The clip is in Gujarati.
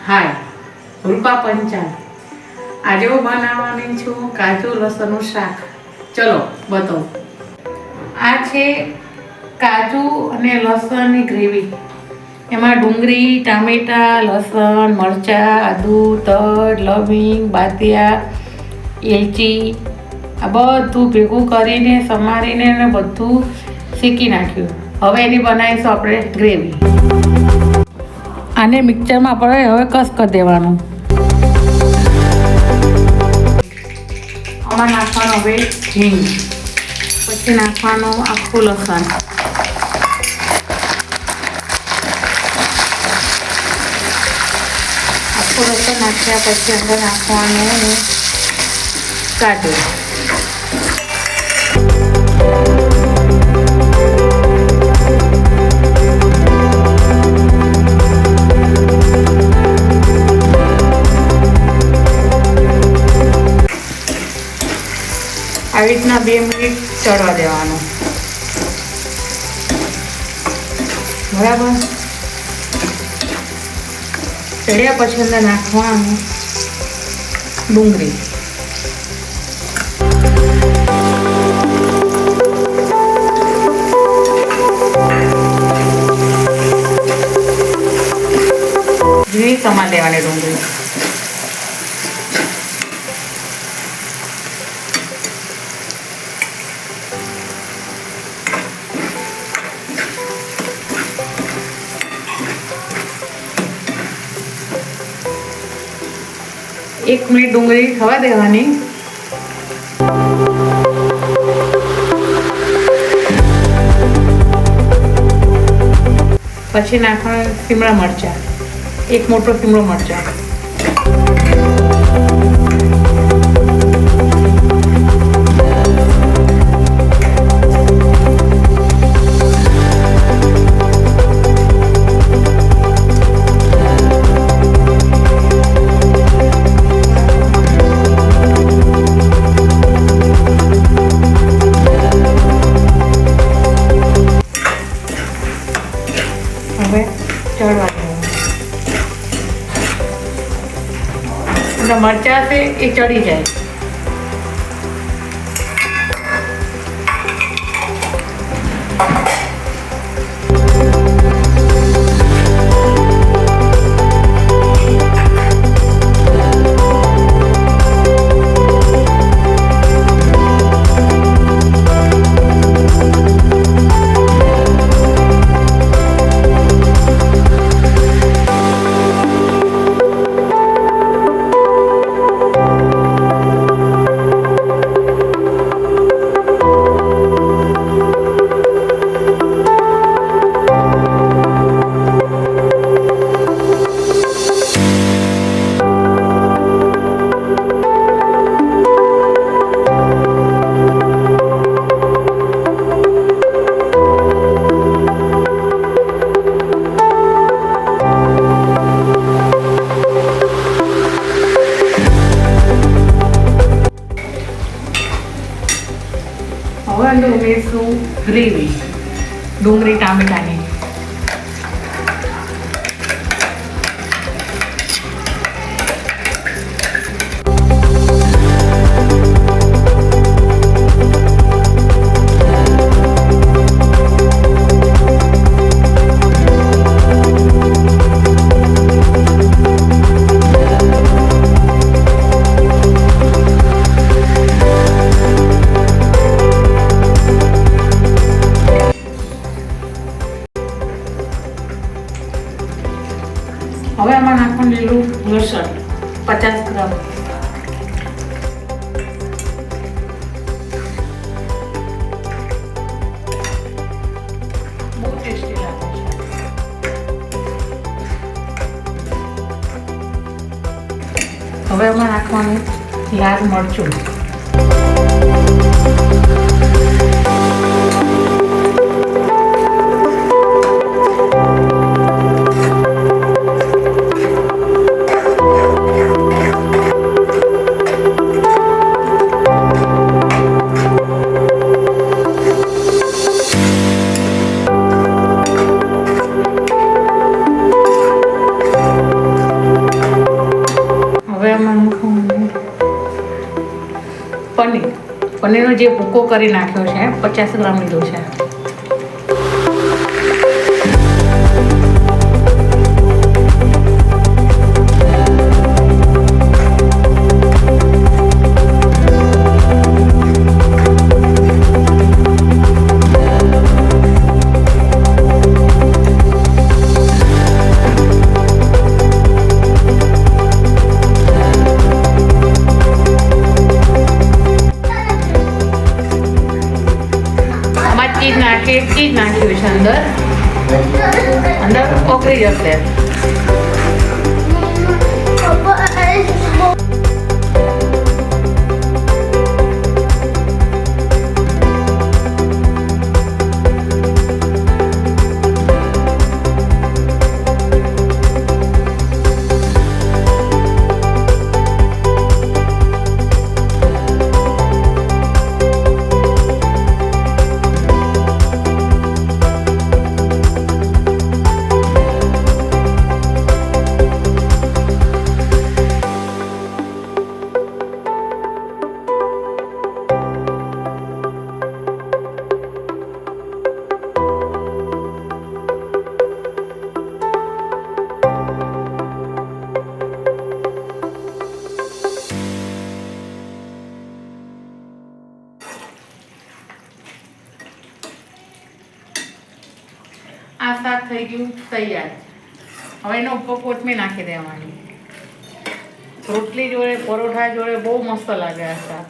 હાય, રૂપા પંચાલ. આજે હું બનાવવાની છું કાજુ લસણનું શાક. ચલો બતાવું. આ છે કાજુ અને લસણની ગ્રેવી. એમાં ડુંગળી, ટામેટાં, લસણ, મરચાં, આદુ, તજ, લવિંગ, બાદિયા, એલચી આ બધું ભેગું કરીને સમારીને અને બધું શેકી નાખ્યું. હવે એની બનાવીશું આપણે ગ્રેવી. આને મિક્સરમાં આપણે હવે કસ કરી દેવાનું. આમાં નાખવાનું હવે હિંગ, પછી નાખવાનું આખું લસણ, આખું લસણ નાખ્યા પછી અંદર નાખવાનું કાજુ. આવી રીતના 2 મિનિટ ચડવા દેવાનું. બરાબર, ચડ્યા પછી અંદર નાખવાનું ડુંગળી, ઝીણી સમા દેવાની ડુંગળી. એક મિનિટ ડુંગળી થવા દેવાની. પછી નાખવાના શીમલા મરચાં, એક મોટો શીમલો મરચાં, ચડવા દેવાનું. મરચાં છે એ ચડી જાય. હવે અંદર ઉમેરીશું ગ્રેવી, ડુંગળી ટામેટાની. હવે આમાં નાખવાનું લીલું લસણ 50 ગ્રામ, બહુ ટેસ્ટી લાગે છે. હવે આમાં નાખવાનું લાલ મરચું, હવે આમાં નાખવાનું પનીરનો જે ભૂકો કરી નાખ્યો છે 50 ગ્રામ લીધો છે. ચીઝ નાખ્યું છે અંદર ઓગળી જશે. આ શાક થઈ ગયું તૈયાર. હવે એનો ઉપર કોથમીર નાખી દેવાની. રોટલી જોડે પરોઠા જોડે બહુ મસ્ત લાગે આ શાક.